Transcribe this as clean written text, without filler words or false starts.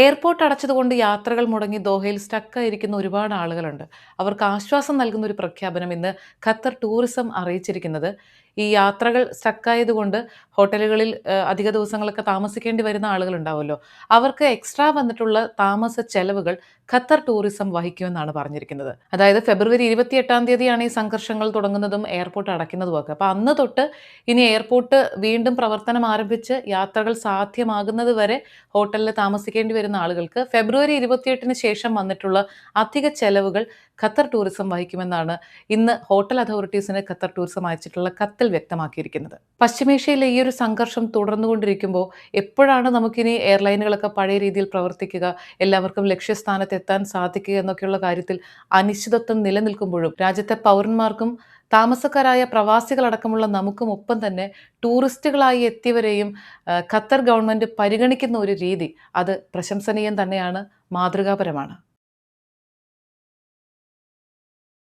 Airport അടച്ചതുകൊണ്ട് യാത്രകൾ മുടങ്ങി ദോഹയിൽ സ്റ്റക്കായിരിക്കുന്ന ഒരുപാട് ആളുകളുണ്ട്. അവർക്ക് ആശ്വാസം നൽകുന്ന ഒരു പ്രഖ്യാപനം ഇന്ന് ഖത്തർ ടൂറിസം അറിയിച്ചിരിക്കുന്നത്, ഈ യാത്രകൾ സ്റ്റക്കായതുകൊണ്ട് ഹോട്ടലുകളിൽ അധിക ദിവസങ്ങളൊക്കെ താമസിക്കേണ്ടി വരുന്ന ആളുകളുണ്ടാവുമല്ലോ. അവർക്ക് എക്സ്ട്രാ വന്നിട്ടുള്ള താമസ ചെലവുകൾ ഖത്തർ ടൂറിസം വഹിക്കുമെന്നാണ് പറഞ്ഞിരിക്കുന്നത്. അതായത് ഫെബ്രുവരി 28-ാം തീയതിയാണ് ഈ സംഘർഷങ്ങൾ തുടങ്ങുന്നതും എയർപോർട്ട് അടയ്ക്കുന്നതുമൊക്കെ. അപ്പോൾ അന്ന് തൊട്ട് ഇനി എയർപോർട്ട് വീണ്ടും പ്രവർത്തനം ആരംഭിച്ച് യാത്രകൾ സാധ്യമാകുന്നത് വരെ ഹോട്ടലിൽ താമസിക്കേണ്ടി വരുന്ന ആളുകൾക്ക് ഫെബ്രുവരി 28-ന് ശേഷം വന്നിട്ടുള്ള അധിക ചെലവുകൾ ഖത്തർ ടൂറിസം വഹിക്കുമെന്നാണ് ഇന്ന് ഹോട്ടൽ അതോറിറ്റീസിന് ഖത്തർ ടൂറിസം അയച്ചിട്ടുള്ള കത്തിൽ വ്യക്തമാക്കിയിരിക്കുന്നത്. പശ്ചിമേഷ്യയിലെ ഈ ഒരു സംഘർഷം തുടർന്നുകൊണ്ടിരിക്കുമ്പോൾ എപ്പോഴാണ് നമുക്കിനി എയർലൈനുകളൊക്കെ പഴയ രീതിയിൽ പ്രവർത്തിക്കുക, എല്ലാവർക്കും ലക്ഷ്യസ്ഥാനത്ത് എത്താൻ സാധിക്കുക എന്നൊക്കെയുള്ള കാര്യത്തിൽ അനിശ്ചിതത്വം നിലനിൽക്കുമ്പോഴും രാജ്യത്തെ പൗരന്മാർക്കും താമസക്കാരായ പ്രവാസികളടക്കമുള്ള നമുക്കും ഒപ്പം തന്നെ ടൂറിസ്റ്റുകളായി എത്തിയവരെയും ഖത്തർ ഗവൺമെൻറ് പരിഗണിക്കുന്ന ഒരു രീതി അത് പ്രശംസനീയം തന്നെയാണ്, മാതൃകാപരമാണ്.